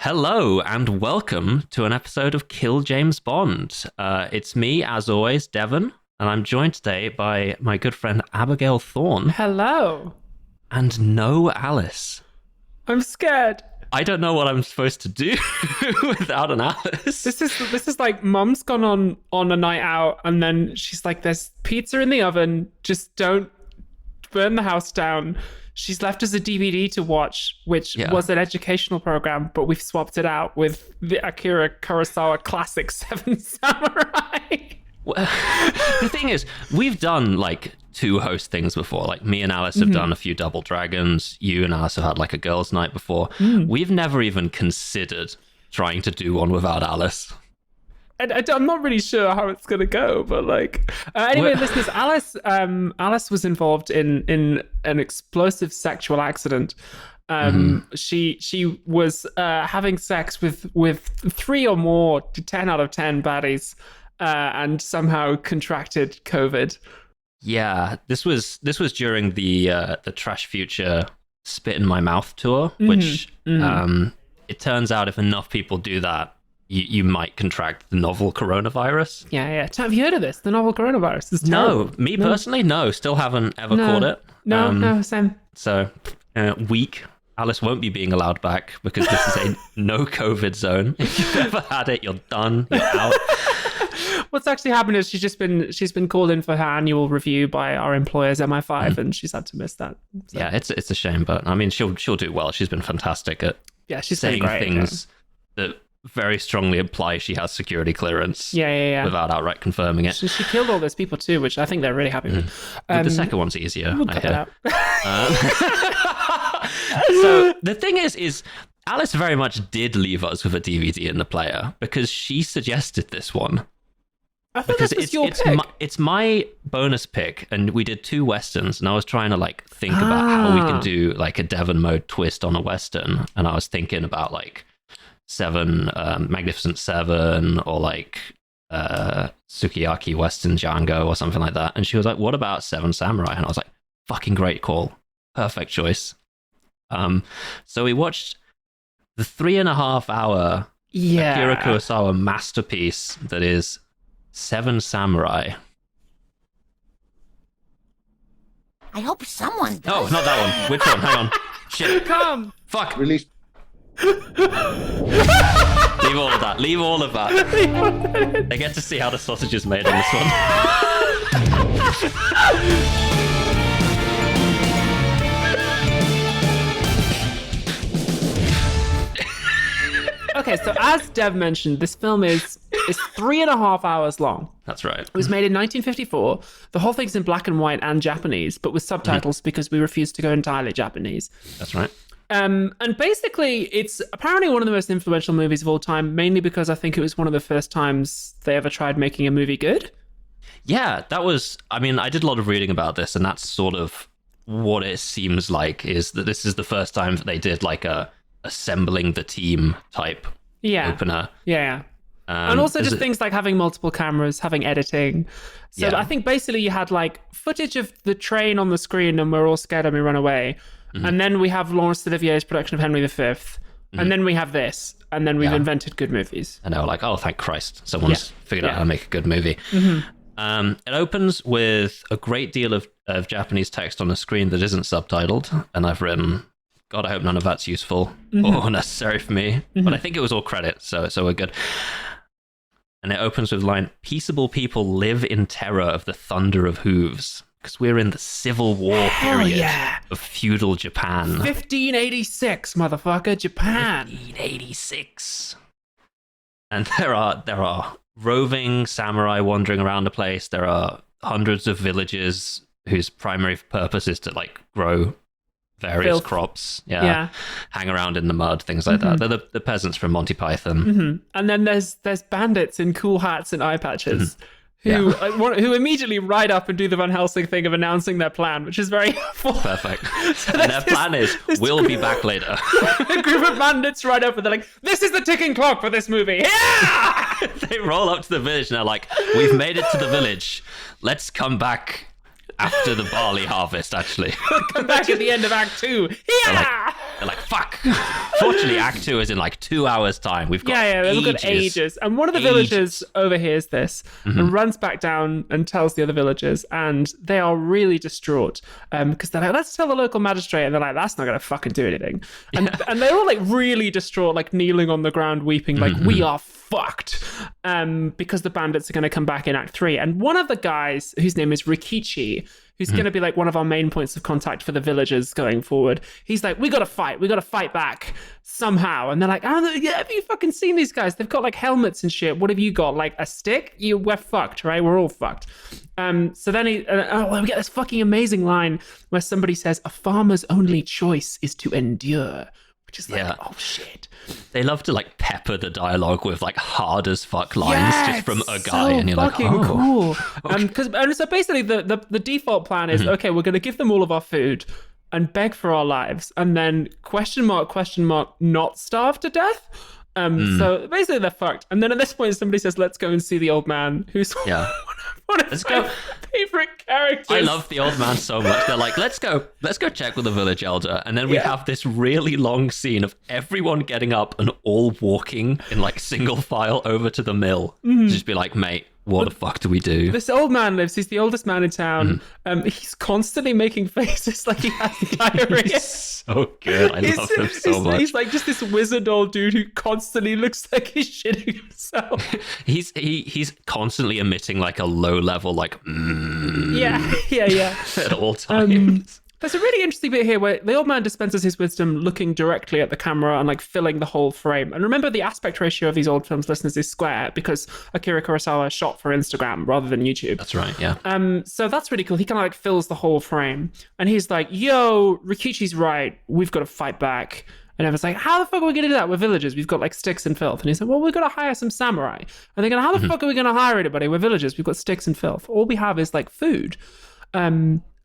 Hello and welcome to an episode of Kill James Bond. It's me, as always, Devon, and I'm joined today by my good friend Abigail Thorne. Hello. And no Alice. I'm scared. I don't know what I'm supposed to do without an Alice. This is like Mum's gone on a night out, and then she's like, "There's pizza in the oven. Just don't burn the house down." She's left us a DVD to watch, which was an educational program, but we've swapped it out with the Akira Kurosawa classic Seven Samurai. Well, the thing is, we've done like two host things before. Like me and Alice have done a few Double Dragons. You and Alice have had like a girls' night before. We've never even considered trying to do one without Alice. And I'm not really sure how it's going to go, but like... anyway, listeners, Alice was involved in an explosive sexual accident. She was having sex with 3 or more 10 out of 10 baddies and somehow contracted COVID. Yeah, this was during the Trash Future Spit in My Mouth tour, which it turns out if enough people do that, you might contract the novel coronavirus. Yeah. Have you heard of this? The novel coronavirus? It's terrible. No, me personally, no. Still haven't ever caught it. No, same. So, weak. Alice won't be being allowed back because this is a no COVID zone. If you've ever had it, you're done. You're out. What's actually happened is she's been called in for her annual review by our employers MI5, and she's had to miss that. So. Yeah, it's a shame, but I mean, she'll do well. She's been fantastic at she's saying great, things that very strongly imply she has security clearance. Yeah. Without outright confirming it. She killed all those people too, which I think they're really happy with. The second one's easier. We'll cut that out. So the thing is Alice very much did leave us with a DVD in the player because she suggested this one. I thought this was your pick. It's my bonus pick, and we did 2 westerns, and I was trying to like think about how we can do like a Devon mode twist on a western, and I was thinking about like Magnificent Seven, or like Sukiyaki Western Django or something like that. And she was like, what about Seven Samurai? And I was like, fucking great call, perfect choice. So we watched the 3.5 hour Akira Kurosawa masterpiece that is Seven Samurai. I hope someone does. Oh, not that one. Which one? Hang on. Shit. Come. Fuck. Release. Leave all of that. Leave all of that. I get to see how the sausage is made on this one. Okay, so as Dev mentioned, this film is 3.5 hours long. That's right. It was made in 1954. The whole thing's in black and white and Japanese, but with subtitles because we refused to go entirely Japanese. That's right. And basically, it's apparently one of the most influential movies of all time, mainly because I think it was one of the first times they ever tried making a movie good. Yeah, that was... I mean, I did a lot of reading about this, and that's sort of what it seems like, is that this is the first time that they did like a assembling the team type opener. Yeah. And also just things like having multiple cameras, having editing. So I think basically you had like footage of the train on the screen and we're all scared and we run away. And then we have Laurence Olivier's production of Henry V. And then we have this. And then we've invented good movies. And they were like, oh, thank Christ. Someone's figured out how to make a good movie. It opens with a great deal of Japanese text on the screen that isn't subtitled. And I've written... God, I hope none of that's useful or necessary for me. But I think it was all credit, so we're good. And it opens with the line, peaceable people live in terror of the thunder of hooves. Because we're in the Civil War period of feudal Japan. 1586, motherfucker, Japan. 1586. And there are roving samurai wandering around the place. There are hundreds of villages whose primary purpose is to like grow various crops, hang around in the mud, things like that. They're the peasants from Monty Python. And then there's bandits in cool hats and eye patches who immediately ride up and do the Van Helsing thing of announcing their plan, which is very helpful. Perfect. So and their plan is, we'll be back later. A group of bandits ride up and they're like, this is the ticking clock for this movie. Yeah! They roll up to the village and they're like, we've made it to the village. Let's come back after the barley harvest, actually. Come back at the end of Act 2. Yeah! They're like, fuck. Fortunately, Act 2 is in like 2 hours' time. We've got they've got ages. And one of the villagers overhears this and runs back down and tells the other villagers, and they are really distraught because they're like, let's tell the local magistrate, and they're like, that's not gonna fucking do anything. And they're all like really distraught, like kneeling on the ground weeping, like we are fucked because the bandits are going to come back in Act 3. And one of the guys, whose name is Rikichi, who's going to be like one of our main points of contact for the villagers going forward, he's like, we gotta fight back somehow. And they're like, have you fucking seen these guys? They've got like helmets and shit. What have you got? Like a stick? We're fucked, right? We're all fucked. So then we get this fucking amazing line where somebody says, a farmer's only choice is to endure. Which is like, oh shit. They love to like pepper the dialogue with like hard as fuck lines just from a guy, and you're like, oh, cool. Okay. And so basically the default plan is, okay, we're going to give them all of our food and beg for our lives, and then question mark, not starve to death. So basically they're fucked. And then at this point, somebody says, let's go and see the old man, who's one of my favorite characters. I love the old man so much. They're like, let's go check with the village elder. And then we have this really long scene of everyone getting up and all walking in like single file over to the mill. Just be like, mate, what the fuck do we do? This old man lives. He's the oldest man in town. He's constantly making faces like he has diarrhea. He's so good. I love him so much. He's like just this wizard old dude who constantly looks like he's shitting himself. He's constantly emitting like a low level like yeah at all times. There's a really interesting bit here where the old man dispenses his wisdom looking directly at the camera and like filling the whole frame. And remember, the aspect ratio of these old films, listeners, is square because Akira Kurosawa shot for Instagram rather than YouTube. That's right, yeah. So that's really cool. He kind of like fills the whole frame. And he's like, yo, Rikichi's right. We've got to fight back. And everyone's like, how the fuck are we going to do that? We're villagers. We've got like sticks and filth. And he's like, well, we've got to hire some samurai. And they're going, how the fuck are we going to hire anybody? We're villagers. We've got sticks and filth. All we have is like food.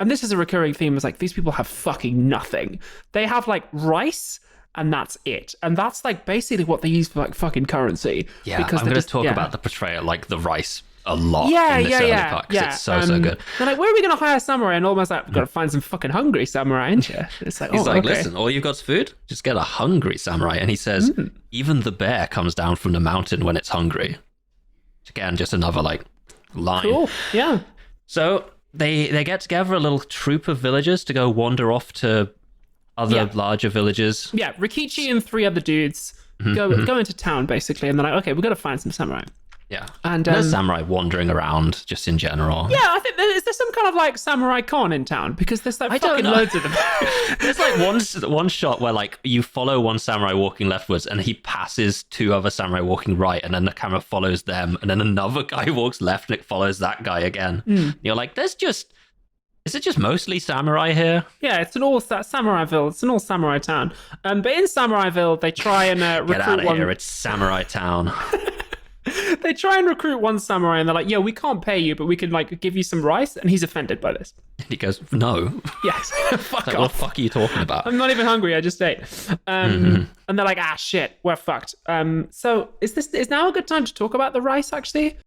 And this is a recurring theme, is like, these people have fucking nothing. They have like rice and that's it. And that's like basically what they use for like fucking currency. Yeah, because I'm going to talk about the portrayal, like the rice a lot in this early part, because it's so good. They're like, where are we going to hire samurai? And almost like, we've got to find some fucking hungry samurai, ain't you? It's like, he's like, listen, all you've got's food? Just get a hungry samurai. And he says, even the bear comes down from the mountain when it's hungry. Again, just another like line. Cool, yeah. So they get together, a little troop of villagers, to go wander off to other larger villages. Yeah, Rikichi and 3 other dudes go into town, basically, and they're like, okay, we've got to find some samurai. Yeah, and there's samurai wandering around just in general. Yeah, I think is there some kind of like samurai con in town, because there's like fucking loads of them. There's like one shot where like you follow one samurai walking leftwards and he passes 2 other samurai walking right, and then the camera follows them, and then another guy walks left and it follows that guy again. You're like, is it just mostly samurai here? Yeah, it's an all Samuraiville. It's an all samurai town. But in Samuraiville, they try and recruit Get out of here! It's samurai town. They try and recruit one samurai, and they're like, "Yo, we can't pay you, but we can like give you some rice." And he's offended by this. And he goes, "No, yes, fuck off. What the fuck are you talking about? I'm not even hungry. I just ate." And they're like, "Ah, shit, we're fucked." So is now a good time to talk about the rice? Actually,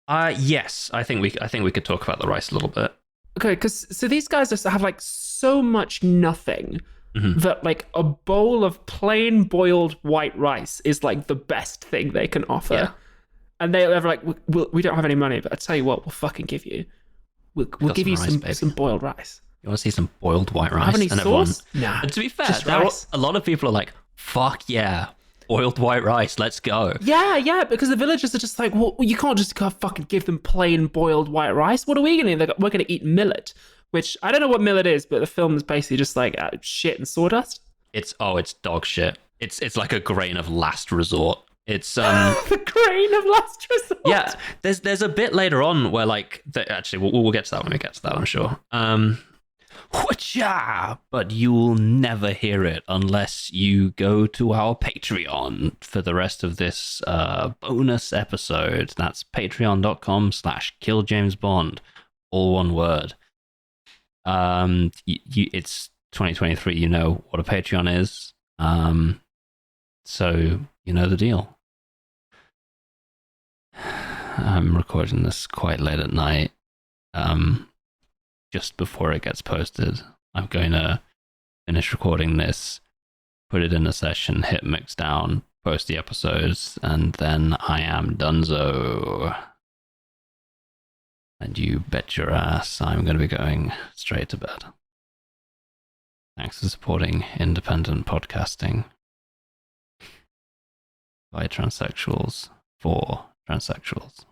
yes, I think we could talk about the rice a little bit. Okay, because so these guys just have like so much nothing. That like a bowl of plain boiled white rice is like the best thing they can offer. Yeah. And they're like, we don't have any money, but I tell you what, we'll fucking give you. We'll give you some boiled rice. You want to see some boiled white rice? Have any sauce? Nah. And to be fair, a lot of people are like, fuck yeah, boiled white rice, let's go. Yeah, because the villagers are just like, well, you can't just fucking give them plain boiled white rice. What are we going to do? We're going to eat millet. Which, I don't know what millet is, but the film is basically just like shit and sawdust. It's dog shit. It's like a grain of last resort. It's the grain of last resort. Yeah, there's a bit later on where like actually we'll get to that when we get to that, I'm sure. Whatcha! But you'll never hear it unless you go to our Patreon for the rest of this bonus episode. That's patreon.com/killjamesbond, all one word. It's 2023, you know what a Patreon is, so you know the deal. I'm recording this quite late at night, just before it gets posted. I'm going to finish recording this, put it in a session, hit mix down, post the episodes, and then I am donezo. And you bet your ass I'm going to be going straight to bed. Thanks for supporting independent podcasting by transsexuals for transsexuals.